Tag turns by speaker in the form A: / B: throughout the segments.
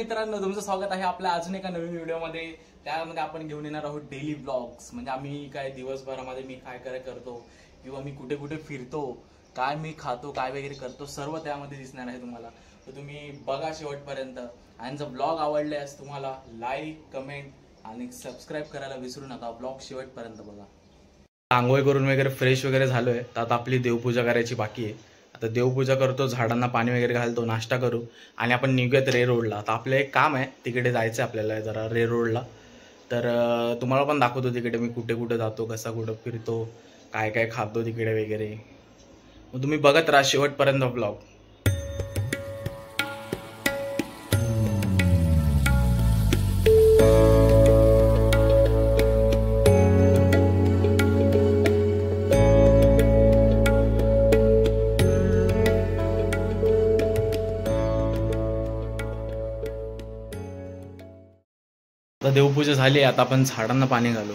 A: मित्रांनो, तुमचं स्वागत आहे आपल्या अजून एका नवीन व्हिडिओमध्ये. त्यामध्ये आपण घेऊन येणार आहोत डेली ब्लॉग्स. म्हणजे आम्ही काय दिवसभरामध्ये मी काय काय करतो किंवा मी कुठे कुठे फिरतो, काय मी खातो, काय वगैरे करतो, सर्व त्यामध्ये दिसणार आहे तुम्हाला. तर तुम्ही बघा शेवटपर्यंत. आणि जर ब्लॉग आवडल्यास तुम्हाला लाईक, कमेंट आणि सबस्क्राईब करायला विसरू नका. ब्लॉग शेवटपर्यंत बघा. आंघोळ करून वगैरे फ्रेश वगैरे झालोय, तर आता आपली देवपूजा करायची बाकी आहे. आता देवपूजा करतो, झाडांना पाणी वगैरे घालतो, नाश्ता करू आणि आपण निघूयात रे रोडला. आता आपलं एक काम आहे, तिकडे जायचं आहे आपल्याला जरा रे रोडला. तर तुम्हाला पण दाखवतो तिकडे मी कुठे कुठे जातो, कसा कुठं फिरतो, काय काय खातो तिकडे वगैरे. मग तुम्ही बघत राहा शेवटपर्यंत ब्लॉग. आता देवपूजा झाली, आता आपण झाडांना पाणी घालू.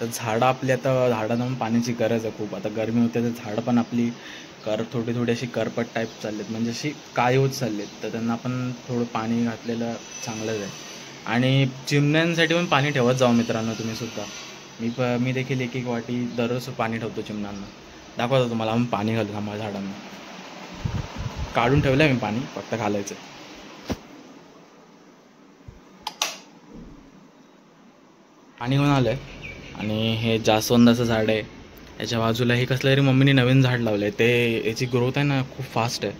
A: तर झाडं आपली आता झाडांना पण पाण्याची गरज आहे खूप. आता गरमी होते तर झाडं पण आपली थोडी थोडी अशी करपट टाईप चाललेत, म्हणजे अशी काळी होत चाललेत. तर त्यांना आपण थोडं पाणी घातलेलं चांगलंच आहे. आणि चिमण्यांसाठी पण पाणी ठेवत जाऊ मित्रांनो तुम्ही सुद्धा. मी देखील एक एक वाटी दररोज पाणी ठेवतो चिमण्यांना. दाखवतो तुम्हाला. आपण पाणी घालू आम्हाला झाडांना. काढून ठेवलं आहे मी पाणी, फक्त घालायचं. पाणी घेऊन आलं आहे. आणि हे जास्वंदाचं झाड आहे, याच्या बाजूला हे कसलं तरी मम्मीने नवीन झाड लावलं आहे. ते याची ग्रोथ आहे ना खूप फास्ट आहे.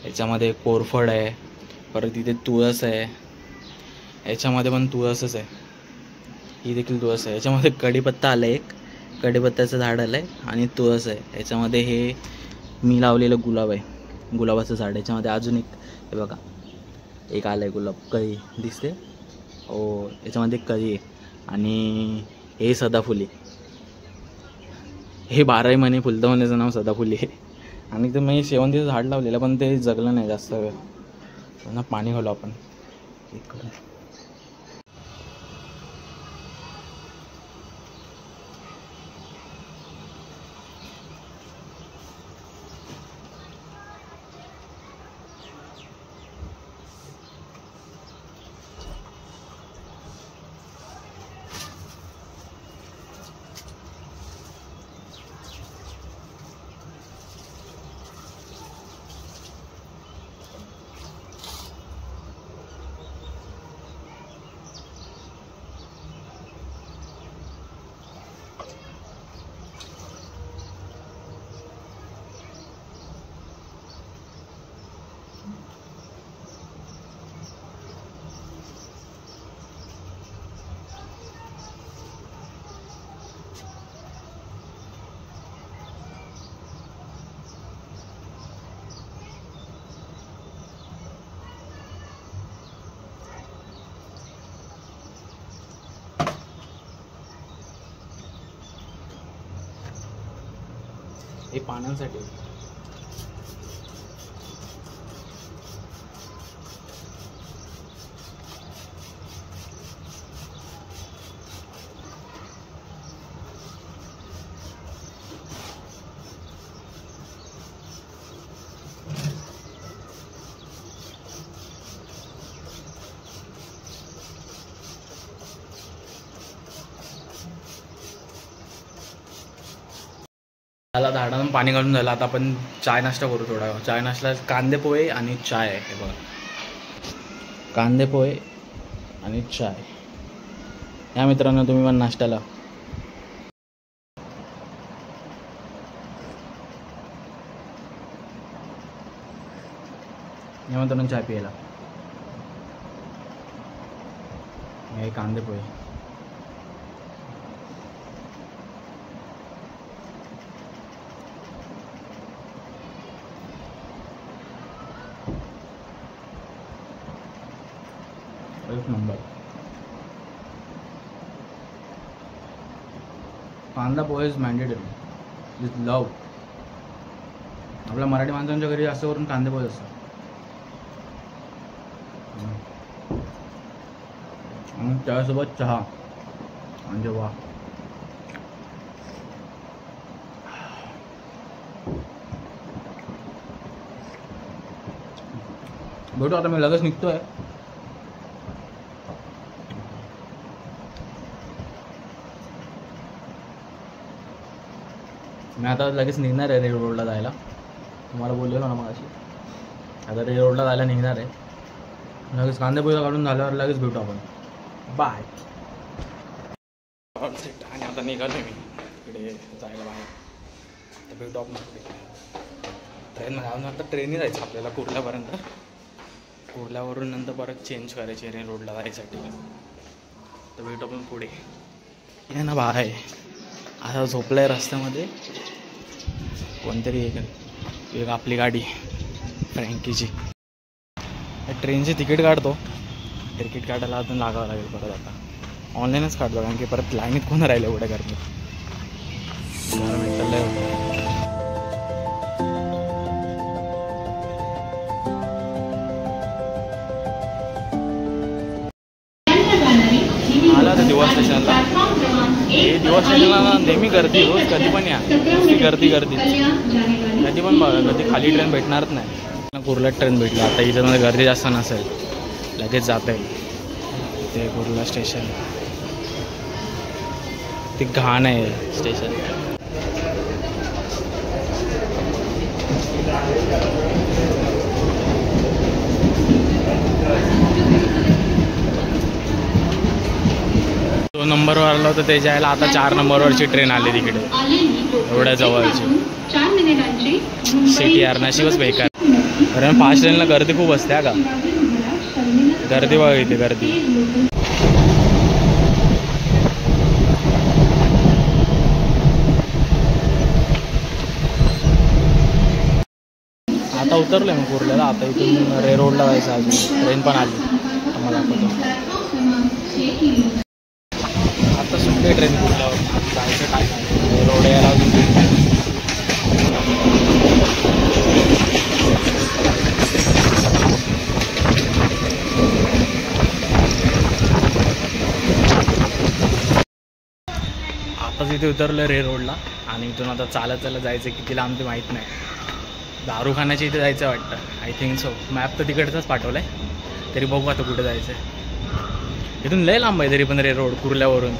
A: याच्यामध्ये कोरफड आहे, परत इथे तुळस आहे, याच्यामध्ये पण तुळसच आहे, ही देखील तुळस आहे. याच्यामध्ये कढीपत्ता आलं आहे, एक कढीपत्त्याचं झाड आलं आहे आणि तुळस आहे. याच्यामध्ये हे मी लावलेलं गुलाब आहे, गुलाबाचं झाड. याच्यामध्ये अजून एक हे बघा, एक आलं आहे गुलाब, कळी दिसते हो. याच्यामध्ये कळी आहे. आणि हे सदाफुली, हे 12 महिने फुलतं, म्हणायचं नाव सदाफुली आहे. आणि ते मी शेवंतीचं झाड लावलेलं, पण ते जगलं नाही जास्त वेळ. त्यांना पाणी घालू आपण इकडे. हे पानांसाठी. त्याला झाडांना पाणी घालून झालं. आता आपण चाय नाश्ता करू. थोडा चाय नाश्ता, कांदे पोहे आणि चाय आहे. हे बघा, कांदे पोहे आणि चाय. या मित्रांनो तुम्ही पण नाश्त्याला या मित्रांनो चाय प्यायला. हे कांदे पोहे. एक नंबर. कांदा पोहे इज मॅन्डेटरी विथ लव. आपल्या मराठी माणसांच्या घरी जास्त करून कांदे पोहे असतात. आणि त्यासोबत चहा म्हणजे वा. भेटू आता, मी लगेच निघतोय. मी आता लगेच निघणार आहे रेड रोडला जायला. तुम्हाला बोललेलो ना मगाशी. आता रेड रोडला जायला निघणार आहे. लगेच कांदे पोहे काढून झाल्यावर लगेच भेटू आपण. बाय. आणि आता निघालो मी इकडे जायला बाहेर. तर भेटू आपण ट्रेनमध्ये. अजून आता ट्रेनही जायचं आपल्याला कुर्ल्यापर्यंत. कुर्ल्यावरून नंतर परत चेंज करायची रेड रोडला जायसाठी. तर भेटू आपण पुढे. ये ना बाय. आता झोपलाय रस्त्यामध्ये कोणतरी एक आपली गाडी फ्रँकीची. ट्रेनचे तिकीट काढतो. तिकीट काढायला अजून लागावं लागेल परत. आता ऑनलाईनच काढतो कारण की परत लाईनीत कोण राहिलं एवढ्या गरमीत. 12 मिनिटाला आला तर दिवा स्टेशनला. हे दिवा स्टेशनला नेहमी गर्दी. रोज कधी पण या नुसती गर्दी. कधी पण बघा कधी खाली ट्रेन भेटणारच नाही. कुर्ल्यात ट्रेन भेटली. आता इथं मध्ये गर्दी जास्त नसेल. लगेच जात आहे ते कुर्ला स्टेशन. ते घाण आहे स्टेशन. दोन नंबरवर आलं होतं ते जायला. आता 4 नंबरवरची ट्रेन आली तिकडे एवढ्या जवळची. सिटी यार नशीबच बेकार. कारण 5 ट्रेनला गर्दी खूप असते का. गर्दी बघा इथे गर्दी. आता उतरलोय मग कुर्ल्याला. आता इथून रेड रोडला जायचं. अजून ट्रेन पण आली आम्हाला दाखवतो. आता सुटते ट्रेन कुर्ल्यावर. जायचं काय रेड रोड यायला अजून. आताच इथे उतरलं रेड रोडला. आणि इथून आता चालत जायचं. किती लांब ते माहीत नाही. दारूखान्याच्या इथे जायचं वाटतं. I think so. मॅप तर तिकडचाच पाठवला आहे. तरी बघू आता कुठे जायचं आहे. इथून लय लांब आहे तरी पण रेड रोड कुर्ल्यावरून.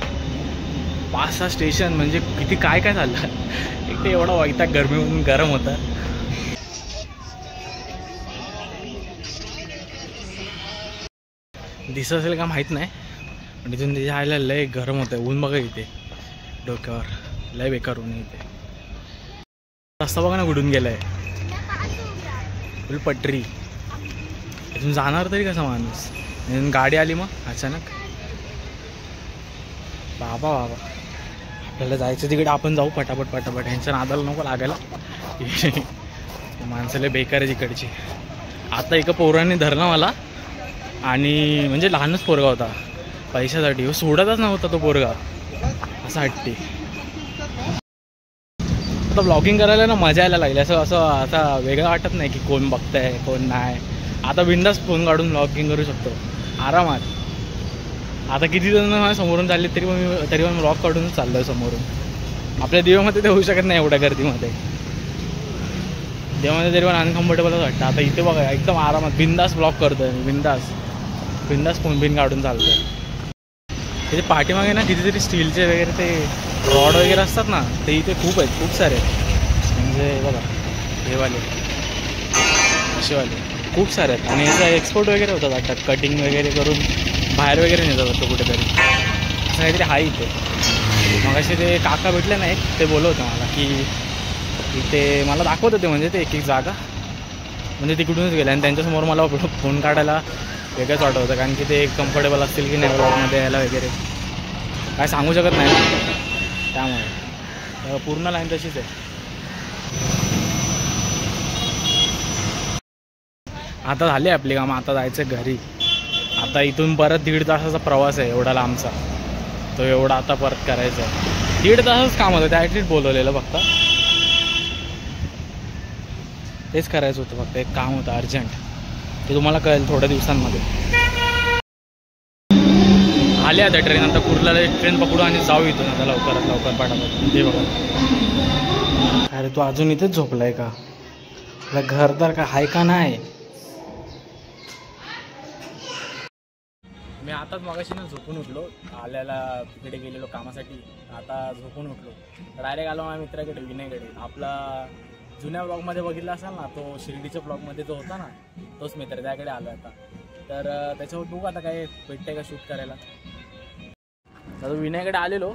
A: 5-6 स्टेशन म्हणजे किती काय काय झालं. एक तर एवढा वैताग गरमीहून गरम होतं. दिसत असेल का माहीत नाही पण इथून जायला लय गरम होतं. ऊन बघा इथे डोक्यावर. लय बेकार ऊन इथे. रस्ता बघा ना कुठून गेलाय. फुल पटरी. इथून जाणार तरी कसा माणूस. गाडी आली मग अचानक. बाबा आपल्याला जायचं तिकडे. आपण जाऊ पटापट. ह्यांच्या नादाला नको लागायला. माणसाला बेकार आहे तिकडची. आता एका पोराने धरला मला. आणि म्हणजे लहानच पोरगा होता. पैशासाठी सोडतच नव्हता तो पोरगा. असं हट्टी. आता ब्लॉगिंग करायला ना मजा यायला लागली. असं आता वेगळं वाटत नाही की कोण बघतंय कोण नाही. आता बिंदास फोन काढून ब्लॉगिंग करू शकतो आरामात. आता किती जण माझ्या समोरून चालले तरी पण ब्लॉग काढूनच चाललो आहे समोरून. आपल्या देवामध्ये ते होऊ शकत नाही एवढ्या गर्दीमध्ये. देवामध्ये तरी पण अनकम्फर्टेबलच वाटतं. आता इथे बघा एकदम आरामात बिंदास ब्लॉग करतोय मी. बिंदास फोन बिन काढून चालतोय. तिथे पाठीमागे ना कितीतरी स्टीलचे वगैरे ते रॉड वगैरे असतात ना ते इथे खूप आहेत. खूप सारे म्हणजे बघा हे वाले असेवाले खूप सारे आहेत. आणि याचा एक्सपोर्ट वगैरे होतात वाटतं. कटिंग वगैरे करून बाहेर वगैरे नेतात वाटतं कुठेतरी. असं काहीतरी आहे इथे. मग असे ते काका भेटले ना एक. ते बोलत होतं मला की इथे मला दाखवत होते म्हणजे ते एक जागा म्हणजे तिकडूनच गेले. आणि त्यांच्यासमोर मला फोन काढायला वेगळंच वाटत होतं. कारण की ते कम्फर्टेबल असतील की नाही ब्लॉगमध्ये यायला वगैरे काय सांगू शकत नाही. त्यामुळे पूर्ण लाईन तशीच आहे. आता झाली आपली कामं. आता जायचं घरी. आता इथून परत 1.5 तासाचा प्रवास आहे एवढा लांबचा. तो एवढा आता परत करायचा आहे. 1.5 तासच काम होतं. त्यासाठीच बोलवलेलं फक्त. तेच करायचं होतं फक्त. एक काम होतं अर्जंट. ते तुम्हाला कळेल थोड्या दिवसांमध्ये. आले आता ट्रेन. आता कुर्ल्याला ट्रेन पकडू आणि जाऊ इथून आता लवकर पटापट. ते बघा. अरे तू अजून इथेच झोपलाय का. तुला घरदार का आहे का नाही. मी आताच मगाशी ना झोपून उठलो, आल्याला तिकडे गेलेलो कामासाठी, आता झोपून उठलो. डायरेक्ट आलो माझ्या मित्राकडे, विनयकडे. आपला जुन्या ब्लॉगमध्ये बघितला असाल ना, तो शिर्डीच्या ब्लॉगमध्ये जो होता ना, तोच मित्र, त्याकडे आलो आता. तर त्याच्यावर बघू आता काय भेटतंय का शूट करायला. तर विनयकडे आलेलो.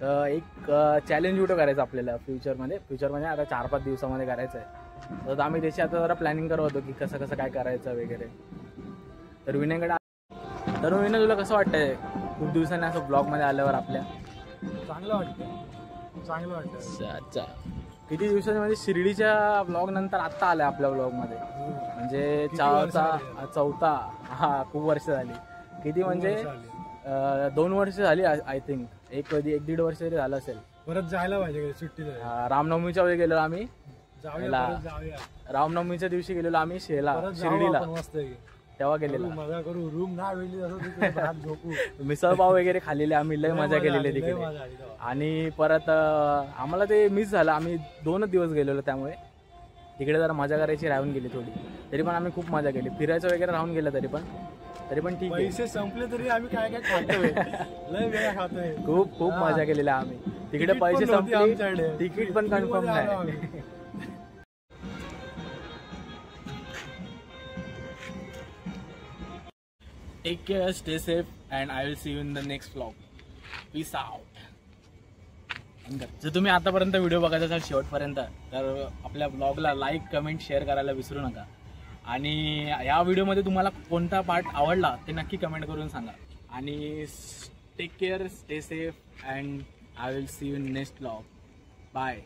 A: तर एक चॅलेंज व्हिडिओ करायचा आपल्याला फ्युचरमध्ये आता 4-5 दिवसामध्ये करायचं आहे. तर आम्ही त्याची आता जरा प्लॅनिंग करत होतो की कसं कसं काय करायचं वगैरे. तर विनयकडे, तर विनय तुला कसं वाटतंय खूप दिवसांनी असं ब्लॉगमध्ये आल्यावर आपल्या?
B: चांगलं वाटतं.
A: अच्छा, किती दिवसांमध्ये शिर्डीच्या ब्लॉग नंतर आत्ता आलाय आपल्या ब्लॉगमध्ये, म्हणजे चौथा. हा, खूप वर्ष झाली. किती म्हणजे 2 वर्ष झाली आय थिंक. 1-1.5 वर्ष तरी झालं असेल.
B: परत जायला पाहिजे सुट्टी.
A: रामनवमीच्या वेळी गेलेलो आम्ही.
B: जाऊया.
A: रामनवमीच्या दिवशी गेलेलो आम्ही शिर्डीला. तेव्हा गेलेलो.
B: मजा करू. रूम ना भेटली झोपू.
A: मिसळ पाव वगैरे खाल्लेले आम्ही, लय मजा केलेली तिकडे. आणि परत आम्हाला ते मिस झालं. आम्ही 2च दिवस गेलेलो, त्यामुळे तिकडे जरा मजा करायची राहून गेली थोडी. तरी पण आम्ही खूप मजा केली. फिरायचं वगैरे राहून गेलं तरी पण ठीक आहे.
B: पैसे संपले तरी आम्ही काय काय खातोय, लय वेळा खातोय.
A: खूप मजा केलेली आम्ही तिकडे. पैसे संपले, तिकीट पण कन्फर्म नाही. Take care, stay safe, and I will see you in the next vlog. Peace out. जर तुम्ही आतापर्यंत व्हिडिओ बघायचा असाल शेवटपर्यंत, तर आपल्या ब्लॉगला लाईक, कमेंट, शेअर करायला विसरू नका. आणि या व्हिडिओमध्ये तुम्हाला कोणता पार्ट आवडला ते नक्की कमेंट करून सांगा. आणि take care, stay safe, and I will see you in next vlog. Bye.